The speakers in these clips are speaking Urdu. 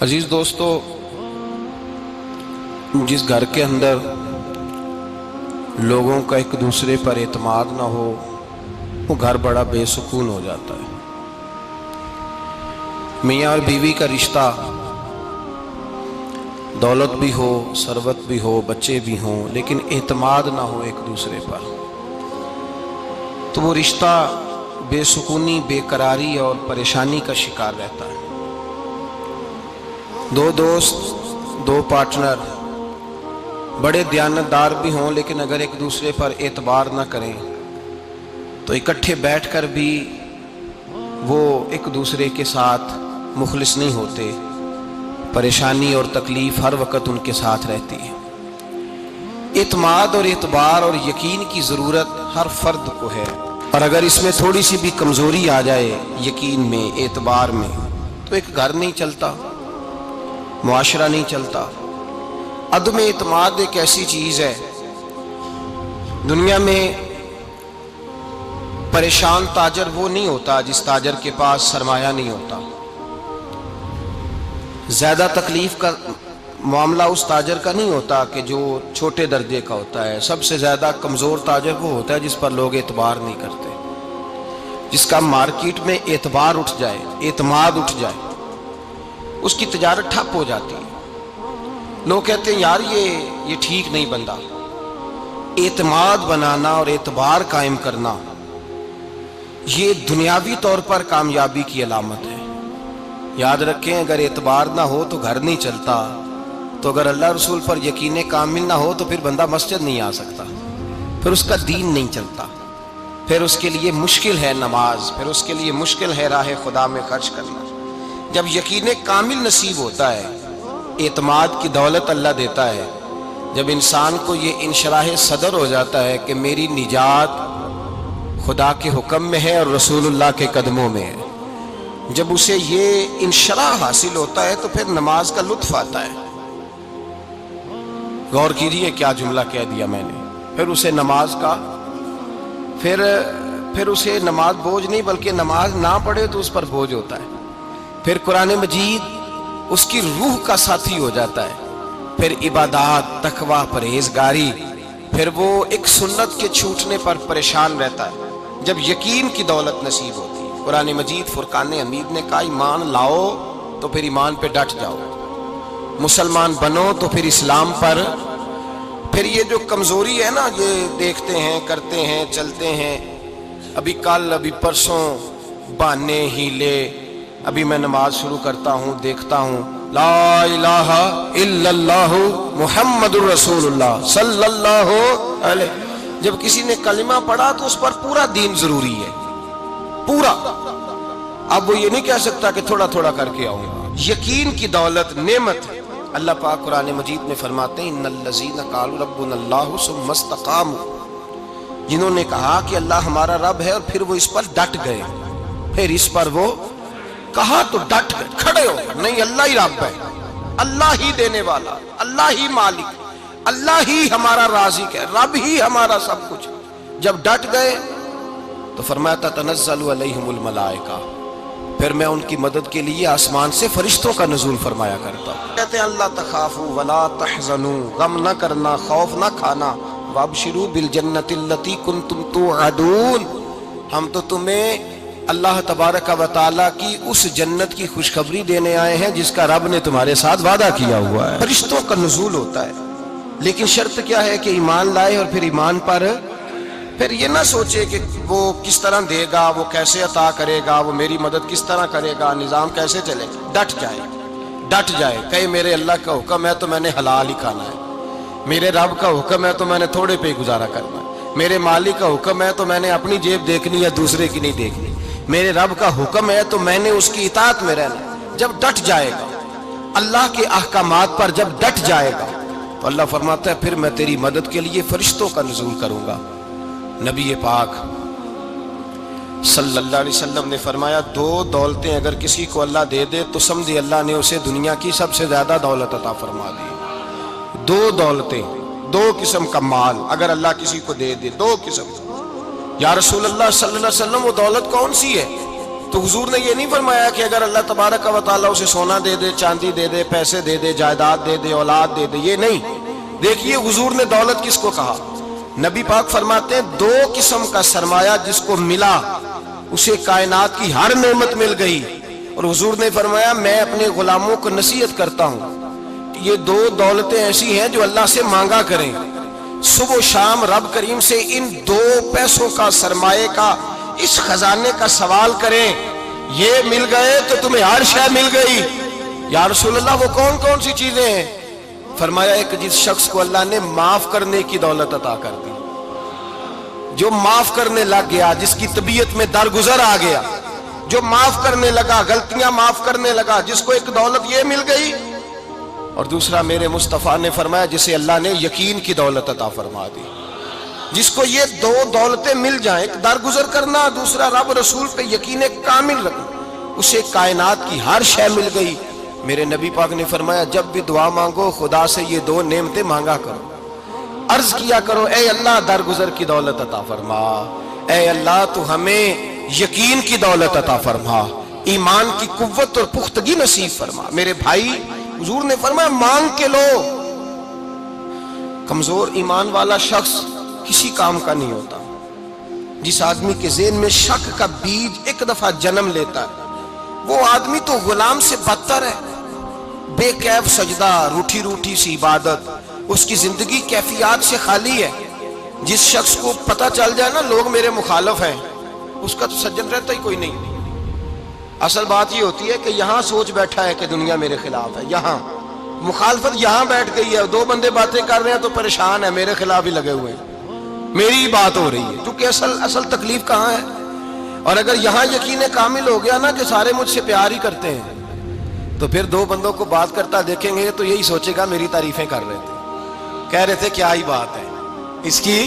عزیز دوستو، جس گھر کے اندر لوگوں کا ایک دوسرے پر اعتماد نہ ہو وہ گھر بڑا بے سکون ہو جاتا ہے۔ میاں اور بیوی کا رشتہ دولت بھی ہو، ثروت بھی ہو، بچے بھی ہوں، لیکن اعتماد نہ ہو ایک دوسرے پر تو وہ رشتہ بے سکونی، بے قراری اور پریشانی کا شکار رہتا ہے۔ دو دوست، دو پارٹنر بڑے دیانتدار بھی ہوں، لیکن اگر ایک دوسرے پر اعتبار نہ کریں تو اکٹھے بیٹھ کر بھی وہ ایک دوسرے کے ساتھ مخلص نہیں ہوتے، پریشانی اور تکلیف ہر وقت ان کے ساتھ رہتی ہے۔ اعتماد اور اعتبار اور یقین کی ضرورت ہر فرد کو ہے، اور اگر اس میں تھوڑی سی بھی کمزوری آ جائے یقین میں، اعتبار میں، تو ایک گھر نہیں چلتا، معاشرہ نہیں چلتا۔ عدم اعتماد ایک ایسی چیز ہے، دنیا میں پریشان تاجر وہ نہیں ہوتا جس تاجر کے پاس سرمایہ نہیں ہوتا۔ زیادہ تکلیف کا معاملہ اس تاجر کا نہیں ہوتا کہ جو چھوٹے درجے کا ہوتا ہے۔ سب سے زیادہ کمزور تاجر وہ ہوتا ہے جس پر لوگ اعتبار نہیں کرتے، جس کا مارکیٹ میں اعتبار اٹھ جائے، اعتماد اٹھ جائے، اس کی تجارت ٹھپ ہو جاتی ہے۔ لوگ کہتے ہیں یار یہ ٹھیک نہیں بندہ۔ اعتماد بنانا اور اعتبار قائم کرنا یہ دنیاوی طور پر کامیابی کی علامت ہے۔ یاد رکھیں، اگر اعتبار نہ ہو تو گھر نہیں چلتا، تو اگر اللہ رسول پر یقین کامل نہ ہو تو پھر بندہ مسجد نہیں آ سکتا، پھر اس کا دین نہیں چلتا، پھر اس کے لیے مشکل ہے نماز، پھر اس کے لیے مشکل ہے راہ خدا میں خرچ کرنا۔ جب یقین کامل نصیب ہوتا ہے، اعتماد کی دولت اللہ دیتا ہے، جب انسان کو یہ انشراح صدر ہو جاتا ہے کہ میری نجات خدا کے حکم میں ہے اور رسول اللہ کے قدموں میں ہے، جب اسے یہ انشراح حاصل ہوتا ہے تو پھر نماز کا لطف آتا ہے۔ غور کیجیے کیا جملہ کہہ دیا میں نے۔ پھر اسے نماز کا پھر اسے نماز بوجھ نہیں، بلکہ نماز نہ پڑھے تو اس پر بوجھ ہوتا ہے۔ پھر قرآن مجید اس کی روح کا ساتھی ہو جاتا ہے، پھر عبادات، تقوی، پرہیزگاری، پھر وہ ایک سنت کے چھوٹنے پر پریشان رہتا ہے جب یقین کی دولت نصیب ہوتی ہے۔ قرآن مجید فرقان حمید نے کہا ایمان لاؤ تو پھر ایمان پہ ڈٹ جاؤ، مسلمان بنو تو پھر اسلام پر۔ پھر یہ جو کمزوری ہے نا، یہ دیکھتے ہیں، کرتے ہیں، چلتے ہیں، ابھی کل، ابھی پرسوں، بہانے، ہیلے، ابھی میں نماز شروع کرتا ہوں، دیکھتا ہوں لا الہ الا اللہ محمد الرسول اللہ صلی اللہ علیہ۔ جب کسی نے کلمہ پڑھا تو اس پر پورا دین ضروری ہے، پورا۔ اب وہ یہ نہیں کہہ سکتا کہ تھوڑا تھوڑا کر کے آؤں گا۔ یقین کی دولت نعمت ہے۔ اللہ پاک قرآن مجید میں فرماتے ہیں ان الذین قالوا ربنا اللہ ثم استقاموا، جنہوں نے کہا کہ اللہ ہمارا رب ہے اور پھر وہ اس پر ڈٹ گئے، پھر اس پر وہ کہا تو ڈٹ گئے، کھڑے ہو گئے، نہیں اللہ ہی رب ہے، اللہ ہی دینے والا، اللہ ہی مالک، اللہ ہی ہمارا رازق ہے، رب ہی ہمارا سب کچھ۔ جب ڈٹ گئے تو فرمایا تتنزل علیہم الملائکہ، پھر میں ان کی مدد کے لیے آسمان سے فرشتوں کا نزول فرمایا کرتا ہوں۔ کہتے ہیں اللہ تخافوا ولا تحزنوا، غم نہ کرنا، خوف نہ کھانا، وابشروا بالجنۃ التی کنتم توعدون، ہم تو تمہیں اللہ تبارک و تعالیٰ کی اس جنت کی خوشخبری دینے آئے ہیں جس کا رب نے تمہارے ساتھ وعدہ کیا ہوا ہے۔ فرشتوں کا نزول ہوتا ہے، لیکن شرط کیا ہے کہ ایمان لائے، اور پھر ایمان پر پھر یہ نہ سوچے کہ وہ کس طرح دے گا، وہ کیسے عطا کرے گا، وہ میری مدد کس طرح کرے گا، نظام کیسے چلے گا۔ ڈٹ جائے، کہے میرے اللہ کا حکم ہے تو میں نے حلال ہی کھانا ہے، میرے رب کا حکم ہے تو میں نے تھوڑے پہ گزارا کرنا ہے، میرے مالک کا حکم ہے تو میں نے اپنی جیب دیکھنی ہے، دوسرے کی نہیں دیکھنی، میرے رب کا حکم ہے تو میں نے اس کی اطاعت میں رہنا۔ جب ڈٹ جائے گا اللہ کے احکامات پر، جب ڈٹ جائے گا تو اللہ فرماتا ہے پھر میں تیری مدد کے لیے فرشتوں کا نزول کروں گا۔ نبی پاک صلی اللہ علیہ وسلم نے فرمایا دو دولتیں اگر کسی کو اللہ دے دے تو سمجھے اللہ نے اسے دنیا کی سب سے زیادہ دولت عطا فرما دی۔ دو دولتیں، دو قسم کا مال اگر اللہ کسی کو دے دے، دو قسم۔ یا رسول اللہ صلی اللہ علیہ وسلم وہ دولت کون سی ہے؟ تو حضور نے یہ نہیں فرمایا کہ اگر اللہ تبارک و تعالیٰ اسے سونا دے دے، چاندی دے دے، پیسے دے دے، جائیداد دے دے، اولاد دے دے، یہ نہیں۔ دیکھیے حضور نے دولت کس کو کہا؟ نبی پاک فرماتے ہیں دو قسم کا سرمایہ جس کو ملا اسے کائنات کی ہر نعمت مل گئی۔ اور حضور نے فرمایا میں اپنے غلاموں کو نصیحت کرتا ہوں کہ یہ دو دولتیں ایسی ہیں جو اللہ سے مانگا کریں، صبح و شام رب کریم سے ان دو پیسوں کا، سرمایے کا، اس خزانے کا سوال کریں، یہ مل گئے تو تمہیں ہر شے مل گئی۔ یا رسول اللہ وہ کون کون سی چیزیں ہیں؟ فرمایا ایک جس شخص کو اللہ نے معاف کرنے کی دولت عطا کر دی، جو معاف کرنے لگ گیا، جس کی طبیعت میں درگزر آ گیا، جو معاف کرنے لگا، غلطیاں معاف کرنے لگا، جس کو ایک دولت یہ مل گئی۔ اور دوسرا میرے مصطفیٰ نے فرمایا جسے اللہ نے یقین کی دولت عطا فرما دی، جس کو یہ دو دولتیں مل جائیں، ایک درگزر کرنا، دوسرا رب رسول پہ یقین کامل رکھنا، اسے کائنات کی ہر شے مل گئی۔ میرے نبی پاک نے فرمایا جب بھی دعا مانگو خدا سے یہ دو نعمتیں مانگا کرو، عرض کیا کرو اے اللہ درگزر کی دولت عطا فرما، اے اللہ تو ہمیں یقین کی دولت عطا فرما، ایمان کی قوت اور پختگی نصیب فرما۔ میرے بھائی حضور نے فرمایا مانگ کے لو۔ کمزور ایمان والا شخص کسی کام کا نہیں ہوتا۔ جس آدمی کے ذہن میں شک کا بیج ایک دفعہ جنم لیتا ہے وہ آدمی تو غلام سے بدتر ہے۔ بے کیف سجدہ، روٹھی روٹھی سی عبادت، اس کی زندگی کیفیات سے خالی ہے۔ جس شخص کو پتہ چل جائے نا لوگ میرے مخالف ہیں، اس کا تو سجن رہتا ہی کوئی نہیں۔ اصل بات یہ ہوتی ہے کہ یہاں سوچ بیٹھا ہے کہ دنیا میرے خلاف ہے، یہاں مخالفت یہاں بیٹھ گئی ہے، دو بندے باتیں کر رہے ہیں تو پریشان ہے، میرے خلاف ہی لگے ہوئے ہیں، میری بات ہو رہی ہے، کیونکہ اصل تکلیف کہاں ہے؟ اور اگر یہاں یقین کامل ہو گیا نا کہ سارے مجھ سے پیار ہی کرتے ہیں، تو پھر دو بندوں کو بات کرتا دیکھیں گے تو یہی سوچے گا میری تعریفیں کر رہے تھے، کہہ رہے تھے کیا ہی بات ہے اس کی۔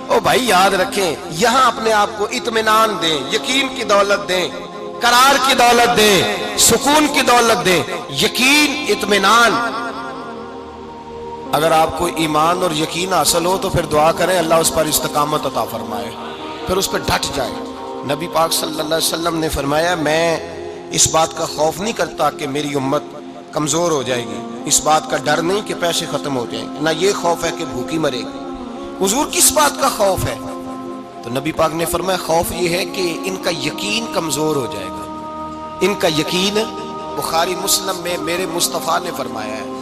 او بھائی یاد رکھیں، یہاں اپنے آپ کو اطمینان دیں، یقین کی دولت دیں، قرار کی دولت دیں، سکون کی دولت دیں، یقین، اطمینان۔ اگر آپ کو ایمان اور یقین حاصل ہو تو پھر دعا کریں اللہ اس پر استقامت عطا فرمائے، پھر اس پہ ڈٹ جائے۔ نبی پاک صلی اللہ علیہ وسلم نے فرمایا میں اس بات کا خوف نہیں کرتا کہ میری امت کمزور ہو جائے گی، اس بات کا ڈر نہیں کہ پیسے ختم ہو جائیں گے، نہ یہ خوف ہے کہ بھوکی مرے گی۔ حضور کس بات کا خوف ہے؟ تو نبی پاک نے فرمایا خوف یہ ہے کہ ان کا یقین کمزور ہو جائے گا، ان کا یقین۔ بخاری مسلم میں میرے مصطفیٰ نے فرمایا ہے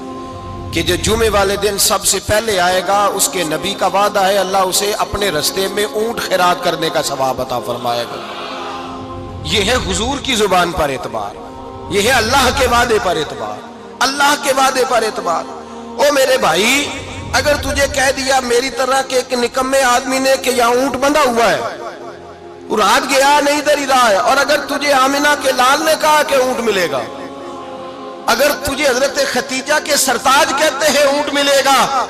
کہ جو جمعے والے دن سب سے پہلے آئے گا اس کے نبی کا وعدہ ہے اللہ اسے اپنے رستے میں اونٹ خیرات کرنے کا ثواب عطا فرمائے گا۔ یہ ہے حضور کی زبان پر اعتبار، یہ ہے اللہ کے وعدے پر اعتبار، اللہ کے وعدے پر اعتبار۔ او میرے بھائی اگر تجھے کہہ دیا میری طرح کے ایک نکمے آدمی نے کہ یہاں اونٹ بندھا ہوا ہے، وہ رات گیا نہیں ادھر ہی رہا ہے، اور اگر تجھے آمنہ کے لال نے کہا کہ اونٹ ملے گا، اگر تجھے حضرت ختیجہ کے سرتاج کہتے ہیں اونٹ ملے گا،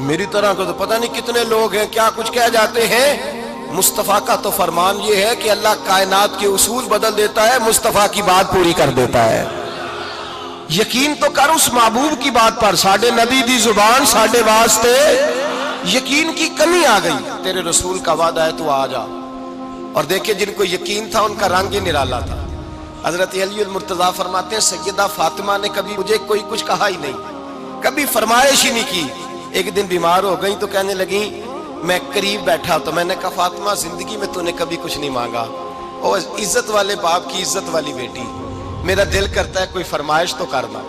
میری طرح کو تو پتہ نہیں کتنے لوگ ہیں کیا کچھ کہہ جاتے ہیں۔ مصطفیٰ کا تو فرمان یہ ہے کہ اللہ کائنات کے اصول بدل دیتا ہے، مصطفیٰ کی بات پوری کر دیتا ہے۔ یقین تو کر اس محبوب کی بات پر، ساڈے نبی دی زبان ساڈے واسطے، یقین کی کمی آ گئی، تیرے رسول کا وعدہ ہے تو آ جا۔ اور دیکھیں جن کو یقین تھا ان کا رنگ ہی نرالا تھا۔ حضرت علی المرتضیٰ فرماتے ہیں سیدہ فاطمہ نے کبھی مجھے کوئی کچھ کہا ہی نہیں، کبھی فرمائش ہی نہیں کی۔ ایک دن بیمار ہو گئی تو کہنے لگیں، میں قریب بیٹھا تو میں نے کہا فاطمہ زندگی میں تو نے کبھی کچھ نہیں مانگا، اور عزت والے باپ کی عزت والی بیٹی، میرا دل کرتا ہے کوئی فرمائش تو کرنا۔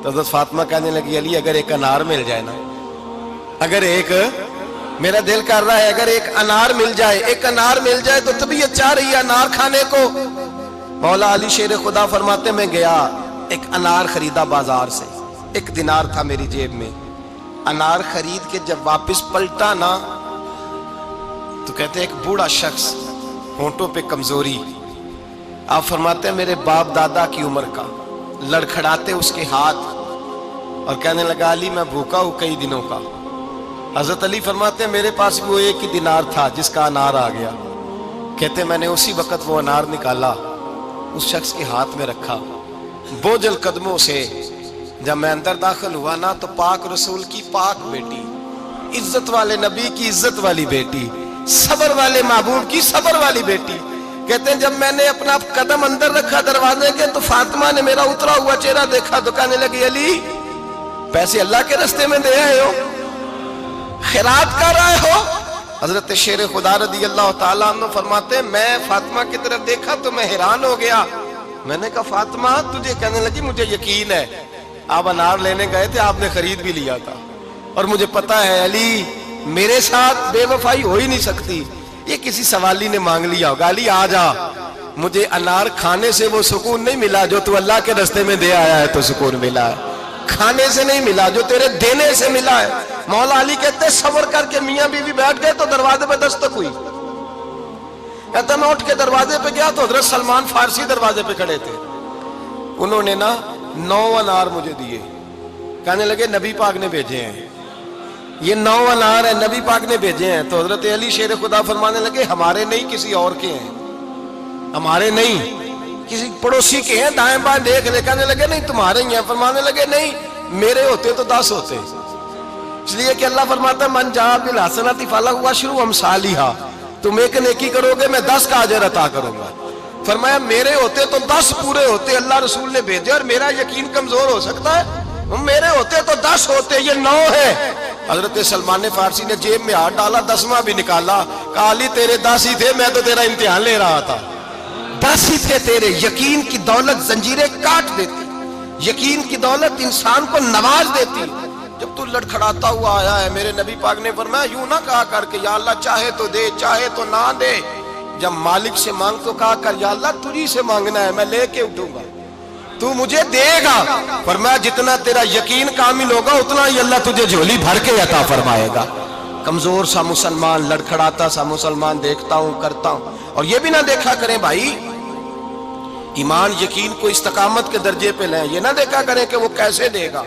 تو حضرت فاطمہ کہنے لگی علی اگر ایک انار مل جائے نا، اگر ایک، میرا دل کر رہا ہے اگر ایک انار مل جائے، ایک انار مل جائے تو طبیعت چاہ رہی ہے انار کھانے کو۔ مولا علی شیر خدا فرماتے میں گیا ایک انار خریدا بازار سے، 1 دینار تھا میری جیب میں، انار خرید کے جب واپس پلٹا نا تو کہتے ایک بوڑھا شخص، ہونٹوں پہ کمزوری، آپ فرماتے ہیں میرے باپ دادا کی عمر کا، لڑکھڑاتے اس کے ہاتھ اور کہنے لگا علی میں بھوکا ہوں کئی دنوں کا۔ حضرت علی فرماتے ہیں میرے پاس وہ 1 ہی دینار تھا جس کا انار آ گیا، کہتے میں نے اسی وقت وہ انار نکالا اس شخص کے ہاتھ میں رکھا، بوجھل قدموں سے جب میں اندر داخل ہوا نا تو پاک رسول کی پاک بیٹی، عزت والے نبی کی عزت والی بیٹی، صبر والے محبوب کی صبر والی بیٹی کہتے ہیں جب میں نے اپنا قدم اندر رکھا دروازے کے تو فاطمہ نے میرا اترا ہوا چہرہ دیکھا تو کہنے لگی علی پیسے اللہ کے راستے میں دے آئے ہو، خیرات کر رہے ہو؟ حضرت شیر خدا رضی اللہ تعالیٰ عنہ فرماتے ہیں میں فاطمہ کی طرف دیکھا تو میں حیران ہو گیا. میں نے کہا فاطمہ تجھے؟ کہنے لگی مجھے یقین ہے آپ انار لینے گئے تھے، آپ نے خرید بھی لیا تھا، اور مجھے پتا ہے علی میرے ساتھ بے وفائی ہو ہی نہیں سکتی. یہ کسی سوالی نے مانگ لیا ہوگا. علی آ جا، مجھے انار کھانے سے وہ سکون نہیں ملا جو تو اللہ کے راستے میں دے آیا ہے تو سکون ملا ہے، کھانے سے نہیں ملا جو تیرے دینے سے ملا ہے. مولا علی کہتے ہیں صبر کر کے میاں بیوی بیٹھ گئے تو دروازے پہ دستک ہوئی. کہتا میں اٹھ کے دروازے پہ گیا تو حضرت سلمان فارسی دروازے پہ کھڑے تھے. انہوں نے 9 انار مجھے دیے، کہنے لگے نبی پاک نے بھیجے ہیں، یہ 9 انار ہیں نبی پاک نے بھیجے ہیں. تو حضرت علی شیر خدا فرمانے لگے ہمارے نہیں کسی اور کے ہیں، ہمارے نہیں کسی پڑوسی کے ہیں، دائیں بائیں دیکھ لے. کہنے لگے نہیں تمہارے ہی ہیں. فرمانے لگے نہیں میرے ہوتے تو 10 ہوتے، اس لیے کہ اللہ فرماتا ہے من جاء بالحسنۃ فلہ عشر امثالھا، تم ایک نیکی کرو گے میں 10 کا اجر عطا کروں گا. فرمایا میرے ہوتے تو 10 پورے ہوتے، اللہ رسول نے بھیجے اور میرا یقین کمزور ہو سکتا ہے؟ میرے ہوتے تو 10 ہوتے، یہ 9 ہے. حضرت سلمان فارسی نے جیب میں ہاتھ ڈالا، 10واں بھی نکالا، کہا علی تیرے 10 ہی تھے، میں تو تیرا امتحان لے رہا تھا. 10 ہی تھے تیرے. یقین کی دولت زنجیریں کاٹ دیتی، یقین کی دولت انسان کو نواز دیتی. جب تو لڑکھڑاتا ہوا آیا ہے میرے نبی پاک نے فرمایا یوں نہ کہا کر کے یا اللہ چاہے تو دے چاہے تو نہ دے، جب مالک سے مانگ تو کہا کر یا اللہ تجھی سے مانگنا ہے میں لے کے اٹھوں گا، تو مجھے دے گا. فرمایا جتنا تیرا یقین کامل ہوگا اتنا ہی اللہ تجھے جھولی بھر کے عطا فرمائے گا. کمزور سا مسلمان، لڑکھڑاتا سا مسلمان دیکھتا ہوں کرتا ہوں. اور یہ بھی نہ دیکھا کریں بھائی ایمان یقین کو استقامت کے درجے پہ لیں، یہ نہ دیکھا کریں کہ وہ کیسے دے گا.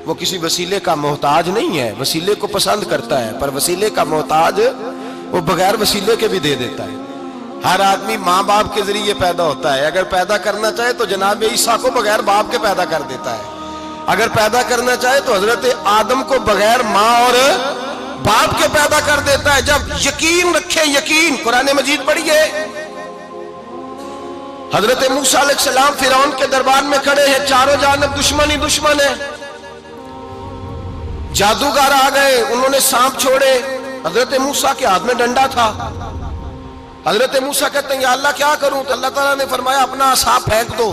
وہ کسی وسیلے کا محتاج نہیں ہے، وسیلے کو پسند کرتا ہے، پر وسیلے کا محتاج وہ بغیر وسیلے کے بھی دے دیتا ہے. ہر آدمی ماں باپ کے ذریعے پیدا ہوتا ہے، اگر پیدا کرنا چاہے تو جناب عیسیٰ کو بغیر باپ کے پیدا کر دیتا ہے. اگر پیدا کرنا چاہے تو حضرت آدم کو بغیر ماں اور باپ کے پیدا کر دیتا ہے. جب یقین رکھیں، یقین قرآن مجید پڑھیے. حضرت موسیٰ علیہ السلام فرعون کے دربار میں کھڑے ہیں، چاروں جانب دشمن ہی دشمن ہے. جادوگر آ گئے، انہوں نے سانپ چھوڑے. حضرت موسیٰ کے ہاتھ میں ڈنڈا تھا. حضرت موسیٰ کہتے ہیں یا اللہ کیا کروں؟ تو اللہ تعالیٰ نے فرمایا اپنا عصا پھینک دو.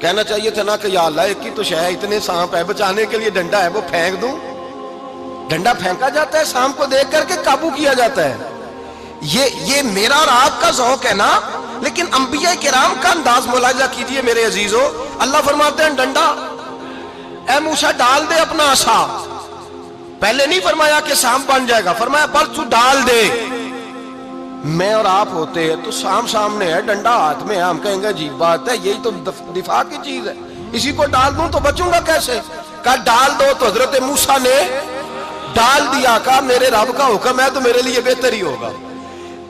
کہنا چاہیے تھا نا کہ یا اللہ ایک ہی تو شے ہے، اتنے سانپ ہے، بچانے کے لیے ڈنڈا ہے وہ پھینک دوں. ڈنڈا پھینکا جاتا ہے، سانپ کو دیکھ کر کے قابو کیا جاتا ہے. یہ میرا اور آپ کا ذوق ہے نا، لیکن انبیاء کرام کا انداز ملاحظہ کیجئے میرے عزیزو. اللہ فرماتے ہیں ڈنڈا، اے موسیٰ ڈال دے اپنا عصا. پہلے نہیں فرمایا کہ سانپ بن جائے گا، فرمایا بس تو ڈال دے. میں اور آپ ہوتے ہیں تو سانپ سامنے ہے، ڈنڈا ہاتھ میں ہے، ہم کہیں گے عجیب بات ہے، یہی تو دفاع کی چیز ہے، اسی کو ڈال دوں تو بچوں گا کیسے؟ کہا ڈال دو. تو حضرت موسیٰ نے ڈال دیا. کہا میرے رب کا حکم ہے تو میرے لیے بہتر ہی ہوگا.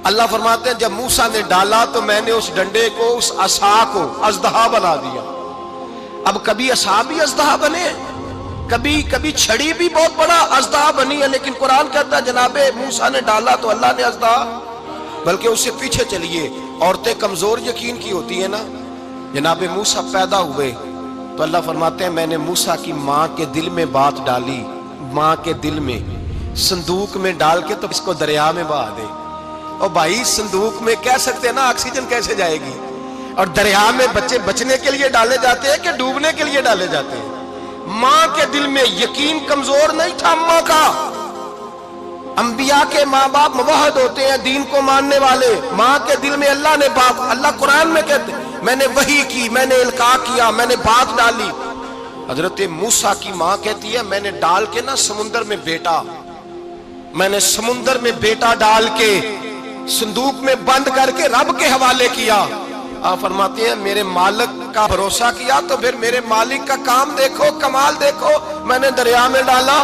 اللہ فرماتے ہیں جب موسیٰ نے ڈالا تو میں نے اس ڈنڈے کو، اس عصا کو اژدہا بنا دیا. اب کبھی عصا بھی اژدہا بنے، کبھی چھڑی بھی بہت بڑا اژدہا بنی ہے، لیکن قرآن کہتا ہے جناب موسیٰ نے ڈالا تو اللہ نے اژدہا. بلکہ اس سے پیچھے چلیے، عورتیں کمزور یقین کی ہوتی ہیں نا. جناب موسیٰ پیدا ہوئے تو اللہ فرماتے ہیں میں نے موسیٰ کی ماں کے دل میں بات ڈالی، ماں کے دل میں صندوق میں ڈال کے تو اس کو دریا میں بہا دے. اور بھائی صندوق میں کہہ سکتے ہیں نا آکسیجن کیسے جائے گی؟ اور دریا میں بچے بچنے کے لیے ڈالے جاتے ہیں کہ ڈوبنے کے لیے ڈالے جاتے ہیں؟ ماں کے دل میں یقین کمزور نہیں تھا اماں کا. انبیاء کے ماں باپ موحد ہوتے ہیں، دین کو ماننے والے. ماں کے دل میں اللہ نے باپ، اللہ قرآن میں کہتے میں نے وحی کی، میں نے القاء کیا، میں نے بات ڈالی. حضرت موسیٰ کی ماں کہتی ہے میں نے ڈال کے نا سمندر میں بیٹا، میں نے سمندر میں بیٹا ڈال کے صندوق میں بند کر کے رب کے حوالے کیا. آپ فرماتے ہیں میرے مالک کا بھروسہ کیا تو پھر میرے مالک کا کام دیکھو، کمال دیکھو. میں نے دریا میں ڈالا،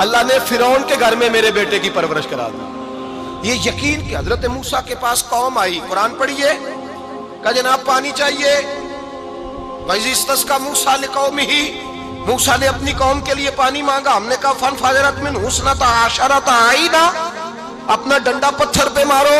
اللہ نے فرعون کے گھر میں میرے بیٹے کی پرورش کرا دی. یہ یقین کہ حضرت موسیٰ کے پاس قوم آئی، قرآن پڑھیے. کہا جناب پانی چاہیے. وَإِذِ اسْتَسْقَىٰ مُوسَىٰ لِقَوْمِهِ، موسیٰ نے اپنی قوم کے لیے پانی مانگا. ہم نے کہا فَانْفَجَرَتْ مِنْهُ اثْنَتَا عَشَرَةَ عَیْنًا، اپنا ڈنڈا پتھر پہ مارو.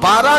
12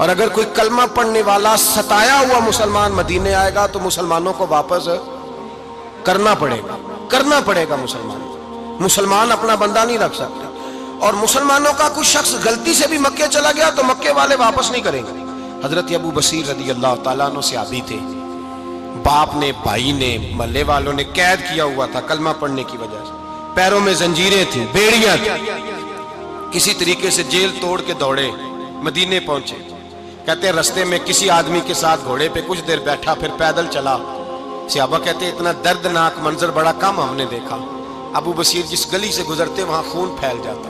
اور اگر کوئی کلمہ پڑھنے والا ستایا ہوا مسلمان مدینے آئے گا تو مسلمانوں کو واپس کرنا پڑے گا مسلمان اپنا بندہ نہیں رکھ سکتے. اور مسلمانوں کا کوئی شخص غلطی سے بھی مکے چلا گیا تو مکے والے واپس نہیں کریں گے. حضرت ابو بصیر رضی اللہ تعالیٰ عنہ صحابی تھے. باپ نے، بھائی نے، محلے والوں نے قید کیا ہوا تھا کلمہ پڑھنے کی وجہ سے. پیروں میں زنجیریں تھیں، بیڑیاں تھیں. کسی طریقے سے جیل توڑ کے دوڑے مدینے پہنچے. کہتے ہیں رستے میں کسی آدمی کے ساتھ گھوڑے پہ کچھ دیر بیٹھا، پھر پیدل چلا. صحابہ کہتے ہیں اتنا دردناک منظر بڑا کم ہم نے دیکھا. ابو بصیر جس گلی سے گزرتے وہاں خون پھیل جاتا،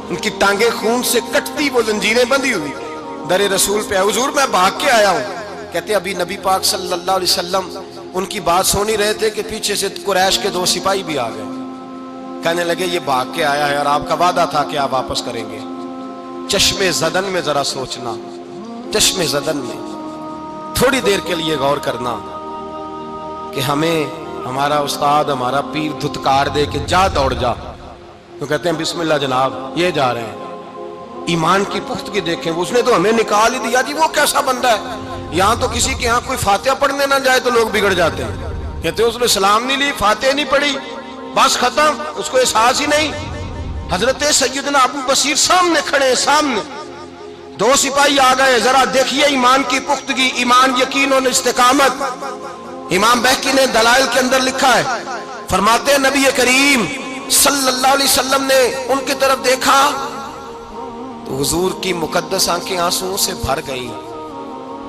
ان کی ٹانگیں خون سے کٹتی، وہ زنجیریں بندھی ہوئی. در رسول پہ حضور میں بھاگ کے آیا ہوں. کہتے ابھی نبی پاک صلی اللہ علیہ وسلم ان کی بات سن ہی رہے تھے کہ پیچھے سے قریش کے 2 سپاہی بھی آ گئے. کہنے لگے یہ بھاگ کے آیا ہے اور آپ کا وعدہ تھا کہ آپ واپس کریں گے. چشم زدن میں ذرا سوچنا، چشم زدن میں تھوڑی دیر کے لیے غور کرنا کہ ہمیں ہمارا استاد، ہمارا پیر دھتکار دے کہ جا دوڑ جا، تو کہتے ہیں بسم اللہ جناب یہ جا رہے ہیں. ایمان کی پختگی دیکھیں، اس نے تو ہمیں نکال ہی دیا جی. وہ کیسا بندہ ہے، یہاں تو کسی کے ہاں کوئی فاتحہ پڑھنے نہ جائے تو لوگ بگڑ جاتے ہیں. کہتے ہیں اس نے سلام نہیں لی، فاتحہ نہیں پڑھی، بس ختم، اس کو احساس ہی نہیں. حضرت سیدنا ابو بصیر سامنے کھڑے ہیں، سامنے 2 سپاہی آ گئے. ذرا دیکھیے ایمان کی پختگی، ایمان، یقین اور استقامت. امام بہقی نے دلائل کے اندر لکھا ہے، فرماتے ہیں نبی کریم صلی اللہ علیہ وسلم نے ان کی طرف دیکھا تو حضور کی مقدس آنکھیں آنسوؤں سے بھر گئی.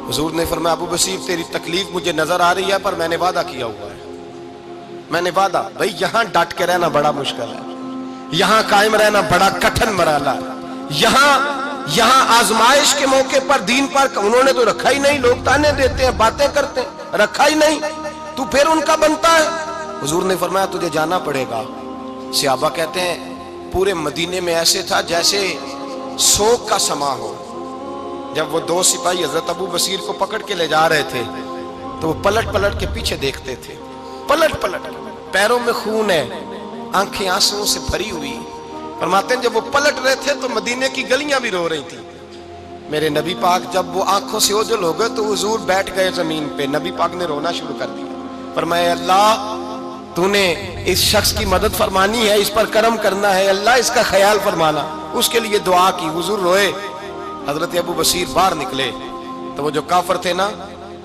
حضور نے فرمایا ابو بصیر تیری تکلیف مجھے نظر آ رہی ہے، پر میں نے وعدہ کیا ہوا ہے. میں نے وعدہ، بھئی یہاں ڈٹ کے رہنا بڑا مشکل ہے، یہاں قائم رہنا بڑا کٹھن مرحلہ ہے. یہاں آزمائش کے موقع پر دین پر انہوں نے تو رکھا ہی نہیں. لوگ تانے دیتے ہیں، باتیں کرتے ہیں، رکھا ہی نہیں، تو پھر ان کا بنتا ہے. حضور نے فرمایا تجھے جانا پڑے گا. صحابہ کہتے ہیں پورے مدینے میں ایسے تھا جیسے سوگ کا سما ہو. جب وہ 2 سپاہی حضرت ابو بصیر کو پکڑ کے لے جا رہے تھے تو وہ پلٹ پلٹ کے پیچھے دیکھتے تھے، پلٹ پلٹ، پیروں میں خون ہے، آنکھیں آنسوؤں سے بھری ہوئی. فرماتے ہیں جب وہ پلٹ رہے تھے تو مدینے کی گلیاں بھی رو رہی تھی. میرے نبی پاک جب وہ آنکھوں سے اوجھل ہو گئے تو حضور بیٹھ گئے زمین پہ. نبی پاک نے رونا شروع کر دیا. فرمایا اللہ تو نے اس شخص کی مدد فرمانی ہے، اس پر کرم کرنا ہے، اللہ اس کا خیال فرمانا. اس کے لیے دعا کی. حضور روئے. حضرت ابو بصیر باہر نکلے تو وہ جو کافر تھے نا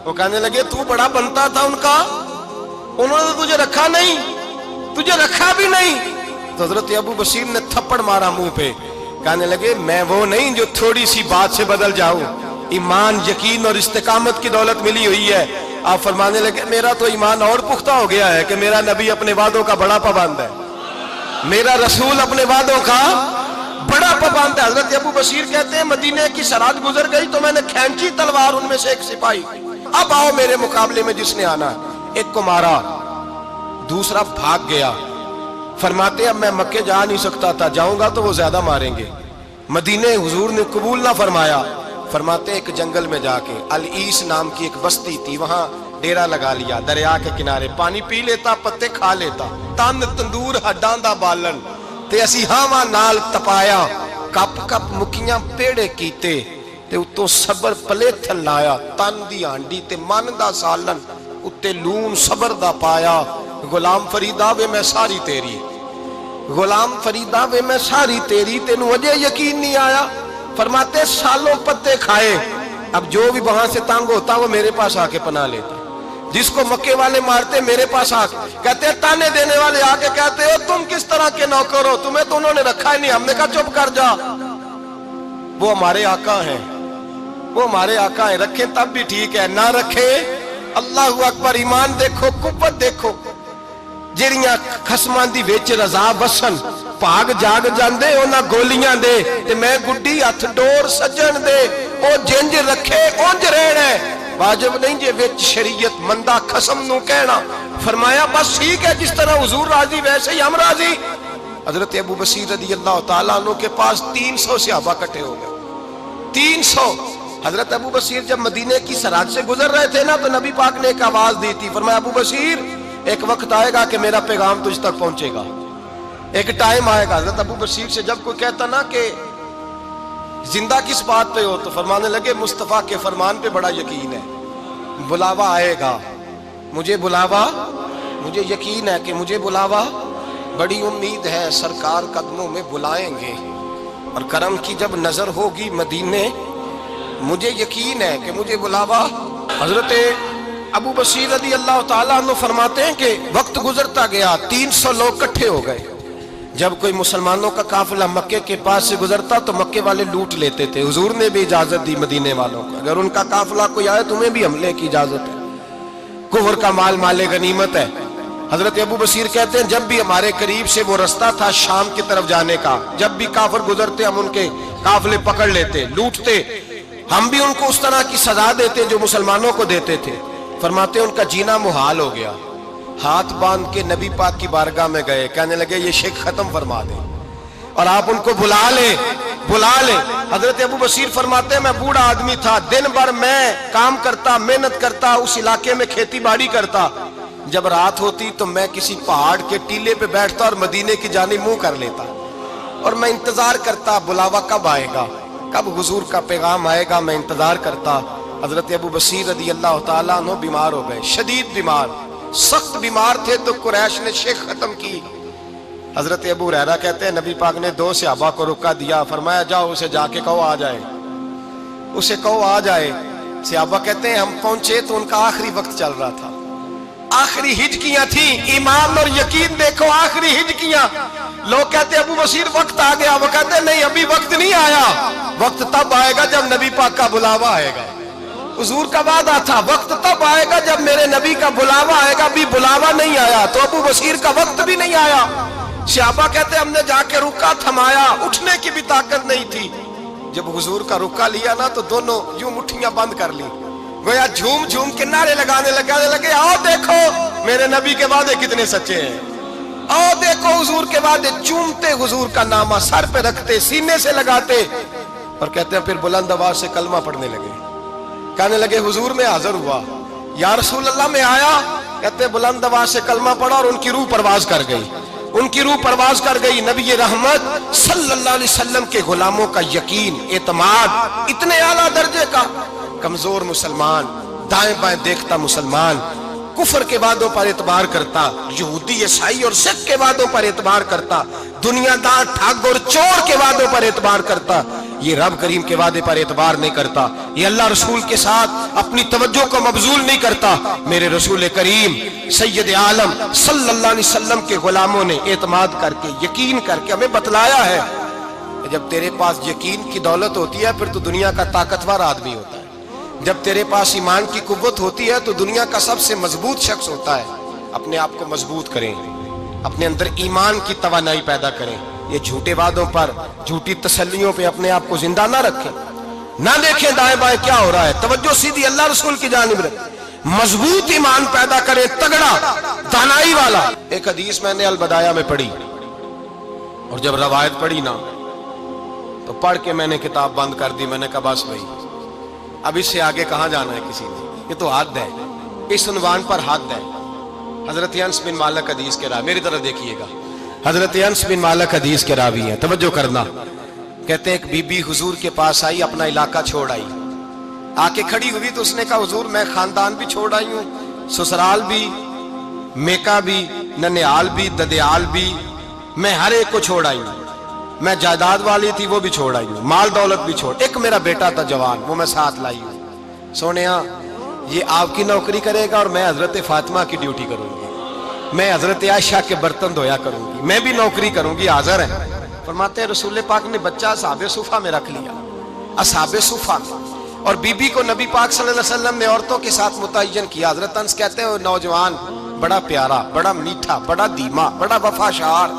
وہ کہنے لگے تو بڑا بنتا تھا ان کا، انہوں نے تجھے رکھا نہیں، تجھے رکھا بھی نہیں. تو حضرت ابو بصیر نے تھپڑ مارا منہ پہ. کہنے لگے میں وہ نہیں جو تھوڑی سی بات سے بدل جاؤں. ایمان، یقین اور استقامت کی دولت ملی ہوئی ہے. آپ فرمانے لگے میرا تو ایمان اور پختہ ہو گیا ہے کہ میرا نبی اپنے وعدوں کا بڑا پابند ہے، میرا رسول اپنے وعدوں کا بڑا پابند ہے. حضرت ابو بصیر کہتے ہیں مدینے کی سرحد گزر گئی تو میں نے کھینچی تلوار، ان میں سے ایک سپاہی، اب آؤ میرے مقابلے میں جس نے آنا ہے. ایک کو مارا، دوسرا بھاگ گیا. فرماتے اب میں مکے جا نہیں سکتا تھا، جاؤں گا تو وہ زیادہ ماریں گے. مدینے حضور نے قبول نہ فرمایا. فرماتے ایک جنگل میں جا کے العیس نام کی ایک بستی تھی، وہاں ڈیرا لگا لیا. دریا کے کنارے پانی پی لیتا، پتے کھا لیتا. تن تندور ہڈاں دا بالن تے اسی ہاواں نال تپایا. کپ کپ مکیاں پیڑے کیتے تے اتوں صبر پلیتھن لایا. تن دی ہانڈی تے من دا سالن اتے لون صبر دا پایا. غلام فریدا وے میں ساری تیری، غلام فریدا وے میں ساری تیری، تینوں اجے یقین نہیں آیا. فرماتے سالوں پتے کھائے، اب جو بھی وہاں سے تنگ ہوتا وہ میرے پاس آ کے پناہ لیتا. جس کو مکے والے مارتے میرے پاس آ کے کہتے ہیں، تانے دینے والے آ کے کہتے ہو تم کس طرح کے نوکر ہو، تمہیں تو انہوں نے رکھا ہی نہیں. ہم نے کہا چپ کر جا، وہ ہمارے آقا ہیں، وہ ہمارے آقا ہیں. رکھیں تب بھی ٹھیک ہے، نہ رکھیں اللہ اکبر. ایمان دیکھو، قوت دیکھو. جڑیاں خصماں دی وچ رضا وسن بھاگ جاگ جاندے انہاں گولیاں دے تے میں گڈی ہتھ ڈور سجن دے. او جنج رکھے اونج رہنا ہے، واجب نہیں جے وچ شریعت مندہ خصم نو کہنا. فرمایا بس ٹھیک ہے، جس طرح حضور راضی ویسے ہی ہم راضی. حضرت ابو بصیر رضی اللہ تعالیٰ عنہ کے پاس 300 صحابہ کٹھے ہو گئے. 300. حضرت ابو بصیر جب مدینے کی سرحد سے گزر رہے تھے نا تو نبی پاک نے ایک آواز دی تھی. فرمایا ابو بصیر ایک وقت آئے گا کہ میرا پیغام تجھ تک پہنچے گا، ایک ٹائم آئے گا. حضرت ابو بصیر سے جب کوئی کہتا نا کہ زندہ کس بات پہ ہو؟ تو فرمانے لگے مصطفیٰ کے فرمان پہ بڑا یقین ہے، بلاوا آئے گا، مجھے بلاوا، مجھے یقین ہے کہ مجھے بلاوا، بڑی امید ہے سرکار قدموں میں بلائیں گے، اور کرم کی جب نظر ہوگی مدینے، مجھے یقین ہے کہ مجھے بلاوا۔ حضرت ابو بصیر رضی اللہ تعالیٰ عنہ فرماتے ہیں کہ وقت گزرتا گیا، 300 لوگ اکٹھے ہو گئے۔ جب کوئی مسلمانوں کا قافلہ مکے کے پاس سے گزرتا تو مکے والے لوٹ لیتے تھے۔ حضور نے بھی اجازت دی مدینے والوں کو، اگر ان کا قافلہ کوئی آئے تمہیں بھی حملے کی اجازت ہے، کفر کا مال مال غنیمت ہے۔ حضرت ابو بصیر کہتے ہیں جب بھی ہمارے قریب سے وہ رستہ تھا شام کی طرف جانے کا، جب بھی کافر گزرتے ہم ان کے قافلے پکڑ لیتے، لوٹتے، ہم بھی ان کو اس طرح کی سزا دیتے جو مسلمانوں کو دیتے تھے۔ فرماتے ہیں ان کا جینا محال ہو گیا، ہاتھ باندھ کے نبی پاک کی بارگاہ میں گئے، کہنے لگے یہ شرک ختم فرما دیں اور آپ ان کو بلا لیں، بلا لیں۔ حضرت ابو بصیر فرماتے ہیں میں بوڑھا آدمی تھا، دن بھر میں کام کرتا، محنت کرتا، اس علاقے میں کھیتی باڑی کرتا، جب رات ہوتی تو میں کسی پہاڑ کے ٹیلے پہ بیٹھتا اور مدینے کی جانب منہ کر لیتا، اور میں انتظار کرتا بلاوا کب آئے گا، کب حضور کا پیغام آئے گا، میں انتظار کرتا۔ حضرت ابو بصیر رضی اللہ تعالیٰ عنہ بیمار ہو گئے، شدید بیمار، سخت بیمار تھے، تو قریش نے شیخ ختم کی۔ حضرت ابو ہریرہ کہتے ہیں نبی پاک نے 2 صحابہ کو رکا دیا، فرمایا جاؤ اسے جا کے کہو آ جائے، اسے کہو آ جائے۔ صحابہ کہتے ہیں ہم پہنچے تو ان کا آخری وقت چل رہا تھا، آخری ہجکیاں تھیں، ایمان اور یقین دیکھو، آخری ہجکیاں۔ لوگ کہتے ابو بصیر وقت آ گیا، وہ کہتے نہیں ابھی وقت نہیں آیا، وقت تب آئے گا جب نبی پاک کا بلاوا آئے گا۔ حضور کا وعدہ تھا وقت تب آئے گا جب میرے نبی کا بلاوا آئے گا، ابھی بلاوا نہیں آیا، تو ابو بصیر کا وقت بھی نہیں آیا۔ صحابہ کہتے ہم نے جا کے رکا تھمایا، اٹھنے کی بھی طاقت نہیں تھی۔ جب حضور کا رکا لیا نا تو دونوں یوں مٹھیاں بند کر لی، گویا جھوم جھوم کے نعرے لگانے لگے آؤ دیکھو میرے نبی کے وعدے کتنے سچے ہیں، آؤ دیکھو حضور کے وعدے، چومتے حضور کا نامہ سر پہ رکھتے، سینے سے لگاتے، اور کہتے ہیں پھر بلند آواز سے کلمہ پڑھنے لگے، کہنے لگے حضور میں حاضر ہوا، یا رسول اللہ میں آیا، کہتے بلند آواز سے کلمہ پڑھا اور ان کی روح پرواز کر گئی، ان کی روح پرواز کر گئی۔ نبی رحمت صلی اللہ علیہ وسلم کے غلاموں کا یقین، اعتماد اتنے اعلیٰ درجے کا، کمزور مسلمان، دائیں بائیں دیکھتا مسلمان، کفر کے وعدوں پر اعتبار کرتا، یہودی عیسائی اور سکھ کے وعدوں پر اعتبار کرتا، دنیا دار ٹھگ اور چور کے وعدوں پر اعتبار کرتا، یہ رب کریم کے وعدے پر اعتبار نہیں کرتا، یہ اللہ رسول کے ساتھ اپنی توجہ کو مبذول نہیں کرتا۔ میرے رسول کریم سید عالم صلی اللہ علیہ وسلم کے غلاموں نے اعتماد کر کے، یقین کر کے ہمیں بتلایا ہے کہ جب تیرے پاس یقین کی دولت ہوتی ہے پھر تو دنیا کا طاقتور آدمی ہوتا ہے، جب تیرے پاس ایمان کی قوت ہوتی ہے تو دنیا کا سب سے مضبوط شخص ہوتا ہے۔ اپنے آپ کو مضبوط کریں، اپنے اندر ایمان کی توانائی پیدا کریں، یہ جھوٹے وعدوں پر، جھوٹی تسلیوں پہ اپنے آپ کو زندہ نہ رکھیں، نہ دیکھیں دائیں بائیں کیا ہو رہا ہے، توجہ سیدھی اللہ رسول کی جانب رکھیں، مضبوط ایمان پیدا کریں، تگڑا، دانائی والا۔ ایک حدیث میں نے البدایہ میں پڑھی، اور جب روایت پڑھی نا تو پڑھ کے میں نے کتاب بند کر دی، میں نے کہا بس بھائی اب اس سے آگے کہاں جانا ہے کسی نے، یہ تو حد ہے، اس عنوان پر حد ہے۔ حضرت انس بن مالک حدیث کے راوی، میری طرف دیکھیے گا، حضرت انس بن مالک حدیث کے راوی ہیں، توجہ کرنا۔ کہتے ہیں ایک بی بی حضور کے پاس آئی، اپنا علاقہ چھوڑ آئی، آ کے کھڑی ہوئی تو اس نے کہا حضور میں خاندان بھی چھوڑ آئی ہوں، سسرال بھی، میکا بھی، ننیال بھی، ددیال بھی، میں ہر ایک کو چھوڑ آئی ہوں، میں جائیداد والی تھی وہ بھی چھوڑ آئی ہوں، مال دولت بھی چھوڑ، ایک میرا بیٹا تھا جوان وہ میں ساتھ لائی ہوں۔ سونیا یہ آپ کی نوکری کرے گا اور میں حضرت فاطمہ کی ڈیوٹی کروں گی، میں حضرت عائشہ کے برتن دھویا کروں گی، میں بھی نوکری کروں گی، حاضر ہیں۔ فرماتے ہیں رسول پاک نے بچہ اصحاب صفہ میں رکھ لیا، اصحاب صفہ میں، اور بی بی کو نبی پاک صلی اللہ علیہ وسلم نے عورتوں کے ساتھ متعین کیا۔ حضرت انس کہتے ہیں وہ نوجوان بڑا پیارا، بڑا میٹھا، بڑا دھیما، بڑا وفاشار،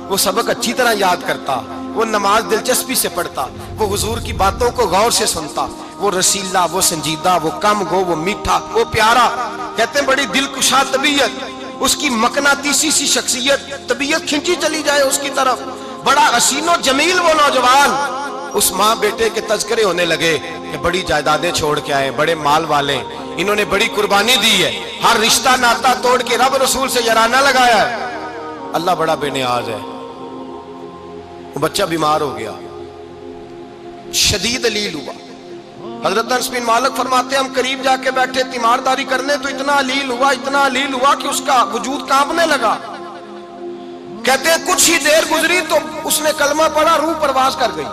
وہ سبق اچھی طرح یاد کرتا، وہ نماز دلچسپی سے پڑھتا، وہ حضور کی باتوں کو غور سے سنتا، وہ رسیلا، وہ سنجیدہ، وہ کم گو، وہ میٹھا، وہ پیارا۔ کہتے ہیں بڑی دلکشا طبیعت، اس کی مقناطیسی سی شخصیت، طبیعت کھنچی چلی جائے اس کی طرف، بڑا حسین و جمیل وہ نوجوان۔ اس ماں بیٹے کے تذکرے ہونے لگے کہ بڑی جائیدادیں چھوڑ کے آئے، بڑے مال والے، انہوں نے بڑی قربانی دی ہے، ہر رشتہ ناتا توڑ کے رب رسول سے یارانہ لگایا ہے، اللہ بڑا بے نیاز ہے۔ وہ بچہ بیمار ہو گیا، شدید علیل ہوا۔ حضرت انس بن مالک فرماتے ہیں ہم قریب جا کے بیٹھے تیمارداری کرنے تو اتنا علیل ہوا کہ اس کا وجود کانپنے لگا۔ کہتے ہیں کچھ ہی دیر گزری تو اس نے کلمہ پڑھا، روح پرواز کر گئی،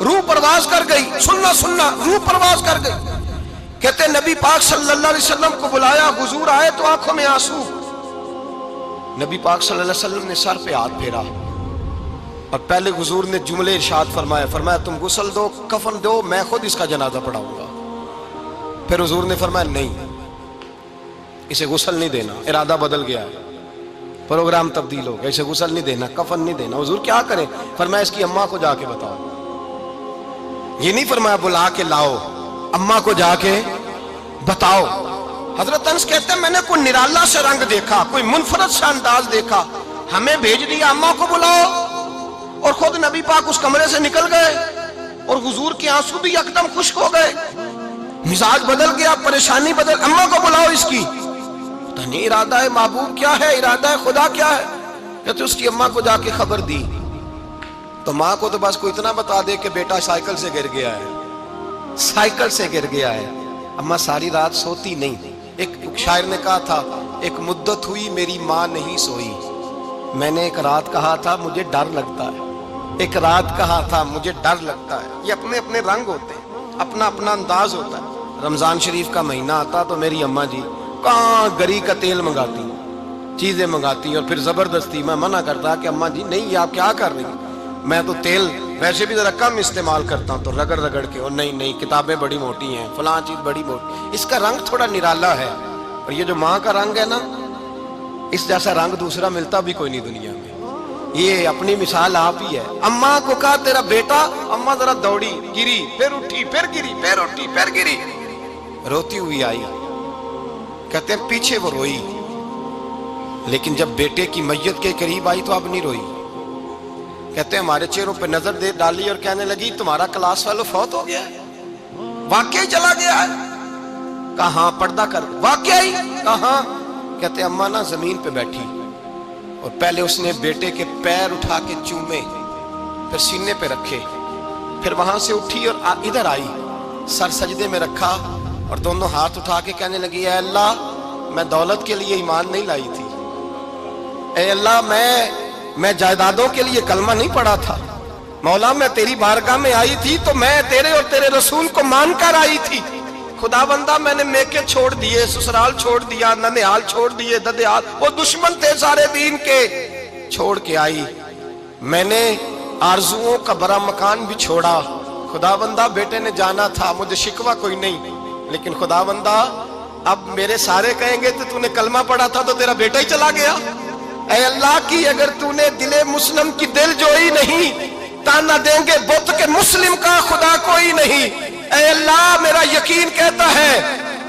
روح پرواز کر گئی، سننا روح پرواز کر گئی۔ کہتے ہیں نبی پاک صلی اللہ علیہ وسلم کو بلایا، حضور آئے تو آنکھوں میں آنسو۔ نبی پاک صلی اللہ علیہ وسلم نے سر پہ ہاتھ پھیرا اور پہلے حضور نے جملے ارشاد فرمایا تم غسل دو، کفن دو، میں خود اس کا جنازہ پڑھاؤں گا۔ پھر حضور نے فرمایا نہیں، اسے غسل نہیں دینا، ارادہ بدل گیا ہے، پروگرام تبدیل ہو گیا، اسے غسل نہیں دینا، کفن نہیں دینا۔ حضور کیا کریں؟ فرمایا اس کی اماں کو جا کے بتاؤ۔ یہ نہیں فرمایا بلا کے لاؤ، اماں کو جا کے بتاؤ۔ حضرت انس کہتے ہیں میں نے کوئی نرالا سے رنگ دیکھا، کوئی منفرد سا انداز دیکھا، ہمیں بھیج دیا اماں کو بلاؤ، اور خود نبی پاک اس کمرے سے نکل گئے اور حضور کے آنسو بھی یکدم خشک ہو گئے، مزاج بدل گیا، پریشانی بدل، اماں کو بلاؤ اس کی۔ پتہ نہیں ارادہ ہے محبوب کیا ہے، ارادہ ہے خدا کیا ہے۔ کہتے اس کی اماں کو جا کے خبر دی تو ماں کو تو بس کوئی اتنا بتا دے کہ بیٹا سائیکل سے گر گیا ہے، سائیکل سے گر گیا ہے۔ اماں ساری رات سوتی نہیں۔ ایک شاعر نے کہا تھا ایک مدت ہوئی میری ماں نہیں سوئی، میں نے ایک رات کہا تھا مجھے ڈر لگتا ہے، ایک رات کہا تھا مجھے ڈر لگتا ہے۔ یہ اپنے اپنے رنگ ہوتے ہیں، اپنا اپنا انداز ہوتا ہے۔ رمضان شریف کا مہینہ آتا تو میری اماں جی کہاں گری کا تیل منگاتی، چیزیں منگاتی، اور پھر زبردستی میں منع کرتا کہ اماں جی نہیں یہ آپ کیا کر رہی ہیں، میں تو تیل ویسے بھی ذرا کم استعمال کرتا ہوں، تو رگڑ رگڑ کے، اور نہیں کتابیں بڑی موٹی ہیں، فلاں چیز بڑی موٹی، اس کا رنگ تھوڑا نرالا ہے۔ اور یہ جو ماں کا رنگ ہے نا، اس جیسا رنگ دوسرا ملتا بھی کوئی نہیں دنیا میں۔ یہ اپنی مثال آپ ہی ہے۔ اماں کو کہا تیرا بیٹا، اماں ذرا دوڑی، گری، پھر اٹھی، پھر گری، پھر اٹھی، پھر گری، روتی ہوئی آئی۔ کہتے ہیں پیچھے وہ روئی، لیکن جب بیٹے کی میت کے قریب آئی تو اب نہیں روئی۔ کہتے ہیں ہمارے چہروں پہ نظر دے ڈالی اور کہنے لگی تمہارا کلاس فیلو فوت ہو گیا ہے، واقعی چلا گیا ہے؟ کہاں پردہ کر، واقعی کہاں؟ کہتے ہیں اماں نا زمین پہ بیٹھی اور پہلے اس نے بیٹے کے پیر اٹھا کے چومے، پھر سینے پہ رکھے، پھر وہاں سے اٹھی اور ادھر آئی، سر سجدے میں رکھا اور دونوں ہاتھ اٹھا کے کہنے لگی اے اللہ میں دولت کے لیے ایمان نہیں لائی تھی، اے اللہ میں جائیدادوں کے لیے کلمہ نہیں پڑھا تھا، مولا میں تیری بارگاہ میں آئی تھی تو میں تیرے اور تیرے رسول کو مان کر آئی تھی، خدا بندہ میں نے میکے چھوڑ دیے، سسرال چھوڑ دیا، ننیال چھوڑ دیے، ددیال، وہ دشمن تھے سارے دین کے، چھوڑ کے آئی، میں نے آرزوؤں کا بڑا مکان بھی چھوڑا، خدا بندہ بیٹے نے جانا تھا، مجھے شکوہ کوئی نہیں، لیکن خدا بندہ اب میرے سارے کہیں گے تو نے کلمہ پڑھا تھا تو تیرا بیٹا ہی چلا گیا، اے اللہ کی اگر تو نے دل مسلم کی دل جوئی نہیں، تانا دیں گے بت کے مسلم کا خدا کوئی نہیں، اے اللہ میرا یقین کہتا ہے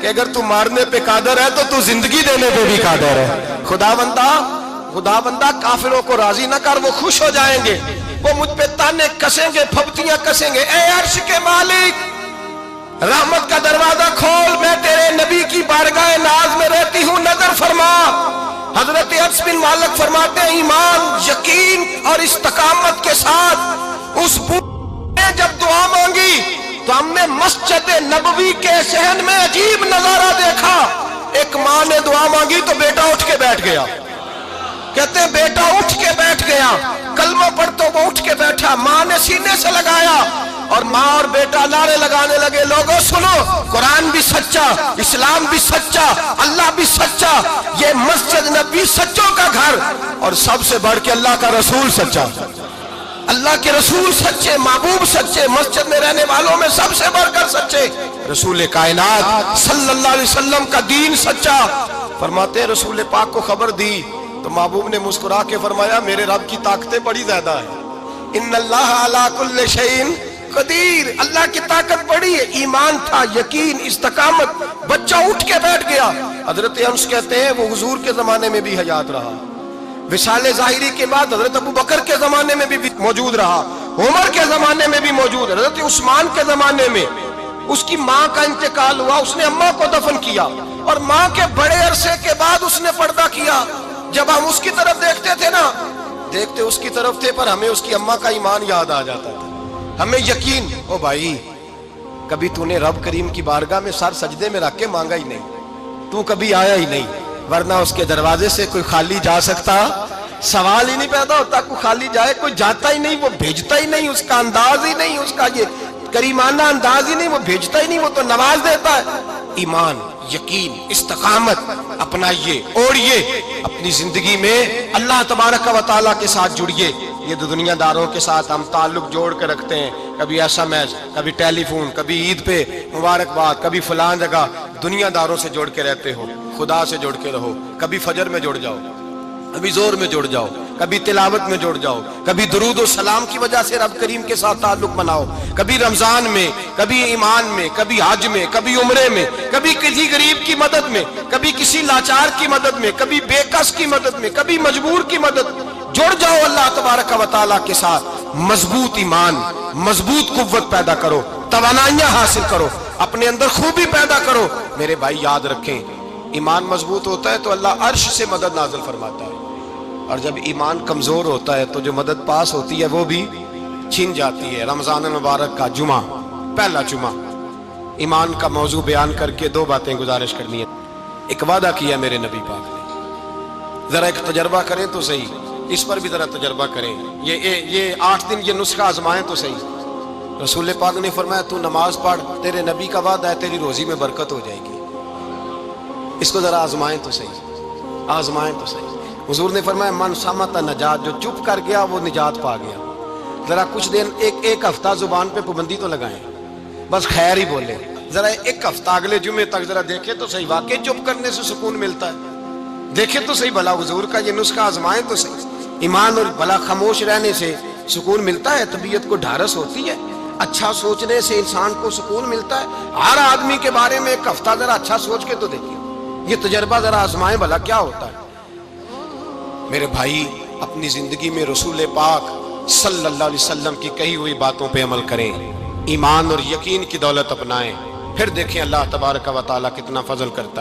کہ اگر تو مارنے پہ قادر ہے تو زندگی دینے پہ بھی قادر ہے، خدا بندہ کافروں کو راضی نہ کر، وہ خوش ہو جائیں گے، وہ مجھ پہ تانے کسیں گے، پھپتیاں کسیں گے، اے عرش کے مالک رحمت کا دروازہ کھول، میں تیرے نبی کی بارگاہ ناز میں رہتی ہوں، نظر فرما۔ حضرت انس بن مالک فرماتے ہیں ایمان، یقین اور استقامت کے ساتھ اس بوڑھے نے جب دعا مانگی تو ہم نے مسجد نبوی کے صحن میں عجیب نظارہ دیکھا، ایک ماں نے دعا مانگی تو بیٹا اٹھ کے بیٹھ گیا، کہتے ہیں بیٹا اٹھ کے بیٹھ گیا، کلمہ پڑھ تو وہ اٹھ کے بیٹھا، ماں نے سینے سے لگایا اور ماں اور بیٹا نعرے لگانے لگے، لوگوں سنو قرآن بھی سچا، اسلام بھی سچا، اللہ بھی سچا، یہ مسجد نبی سچوں کا گھر، اور سب سے بڑھ کے اللہ کا رسول سچا، اللہ کے رسول سچے، محبوب سچے، مسجد میں رہنے والوں میں سب سے بڑھ کر سچے، رسول کائنات صلی اللہ علیہ وسلم کا دین سچا۔ فرماتے ہیں رسول پاک کو خبر دی تو محبوب نے مسکرا کے فرمایا میرے رب کی طاقتیں بڑی زیادہ ہیں، ان اللہ علی کل شیء قدیر، اللہ کی طاقت بڑی ہے، ایمان تھا، یقین، استقامت، بچہ اٹھ کے بیٹھ گیا۔ حضرت انس کہتے ہیں وہ حضور کے زمانے میں بھی حیات رہا، وصال ظاہری کے بعد حضرت ابو بکر کے زمانے میں بھی موجود رہا، عمر کے زمانے میں بھی موجود، حضرت عثمان کے زمانے میں اس کی ماں کا انتقال ہوا، اس نے اماں کو دفن کیا، اور ماں کے بڑے عرصے کے بعد اس نے پردہ کیا۔ جب ہم اس کی طرف دیکھتے تھے نا، دیکھتے اس کی طرف تھے پر ہمیں اس کی اماں کا ایمان یاد آ جاتا تھا، ہمیں یقین. او بھائی کبھی تو نے رب کریم کی بارگاہ میں سر سجدے میں رکھ کے مانگا ہی نہیں, تو کبھی آیا ہی نہیں, ورنہ اس کے دروازے سے کوئی خالی جا سکتا؟ سوال ہی نہیں پیدا ہوتا کوئی خالی جائے. کوئی جاتا ہی نہیں, وہ بھیجتا ہی نہیں, اس کا انداز ہی نہیں, اس کا یہ کریمانہ انداز ہی نہیں, وہ بھیجتا ہی نہیں, وہ تو نواز دیتا ہے. ایمان, یقین, استقامت اپنائیے, اوڑھیے اپنی زندگی میں, اللہ تبارک و تعالیٰ کے ساتھ جڑیے. یہ دنیا داروں کے ساتھ ہم تعلق جوڑ کے رکھتے ہیں, کبھی SMS, کبھی ٹیلی فون, کبھی عید پہ مبارکباد, کبھی فلاں جگہ. دنیا داروں سے جوڑ کے رہتے ہو, خدا سے جوڑ کے رہو. کبھی فجر میں جڑ جاؤ, کبھی زور میں جڑ جاؤ, کبھی تلاوت میں جڑ جاؤ, کبھی درود و سلام کی وجہ سے رب کریم کے ساتھ تعلق بناؤ, کبھی رمضان میں, کبھی ایمان میں, کبھی حج میں, کبھی عمرے میں, کبھی کسی غریب کی مدد میں, کبھی کسی لاچار کی مدد میں, کبھی بے کس کی مدد میں, کبھی مجبور کی مدد میں. جڑ جاؤ اللہ تبارک و تعالیٰ کے ساتھ. مضبوط ایمان, مضبوط قوت پیدا کرو, توانائیاں حاصل کرو, اپنے اندر خوبی پیدا کرو. میرے بھائی یاد رکھیں, ایمان مضبوط ہوتا ہے تو اللہ عرش سے مدد نازل فرماتا ہے, اور جب ایمان کمزور ہوتا ہے تو جو مدد پاس ہوتی ہے وہ بھی چھن جاتی ہے. رمضان المبارک کا جمعہ, پہلا جمعہ, ایمان کا موضوع بیان کر کے دو باتیں گزارش کرنی ہے. ایک وعدہ کیا میرے نبی پاک نے, ذرا ایک تجربہ کریں تو صحیح, اس پر بھی ذرا تجربہ کریں. یہ 8 دن یہ نسخہ آزمائیں تو صحیح. رسول پاک نے فرمایا تو نماز پڑھ, تیرے نبی کا وعدہ ہے تیری روزی میں برکت ہو جائے گی. اس کو ذرا آزمائیں تو صحیح, آزمائیں تو صحیح. حضور نے فرمایا من صمت نجات, جو چپ کر گیا وہ نجات پا گیا. ذرا کچھ دن, ایک ہفتہ زبان پہ پابندی تو لگائیں, بس خیر ہی بولے. ذرا ایک ہفتہ اگلے جمعے تک ذرا دیکھیں تو صحیح, واقعی چپ کرنے سے سکون ملتا ہے. دیکھیں تو صحیح بھلا حضور کا یہ نسخہ آزمائیں تو صحیح. ایمان اور بھلا خاموش رہنے سے سکون ملتا ہے, طبیعت کو ڈھارس ہوتی ہے, اچھا سوچنے سے انسان کو سکون ملتا ہے. ہر آدمی کے بارے میں ایک ہفتہ ذرا اچھا سوچ کے تو دیکھیں, یہ تجربہ ذرا آزمائیں بھلا کیا ہوتا ہے. میرے بھائی اپنی زندگی میں رسول پاک صلی اللہ علیہ وسلم کی کہی ہوئی باتوں پہ عمل کریں, ایمان اور یقین کی دولت اپنائیں, پھر دیکھیں اللہ تبارک و تعالیٰ کتنا فضل کرتا ہے.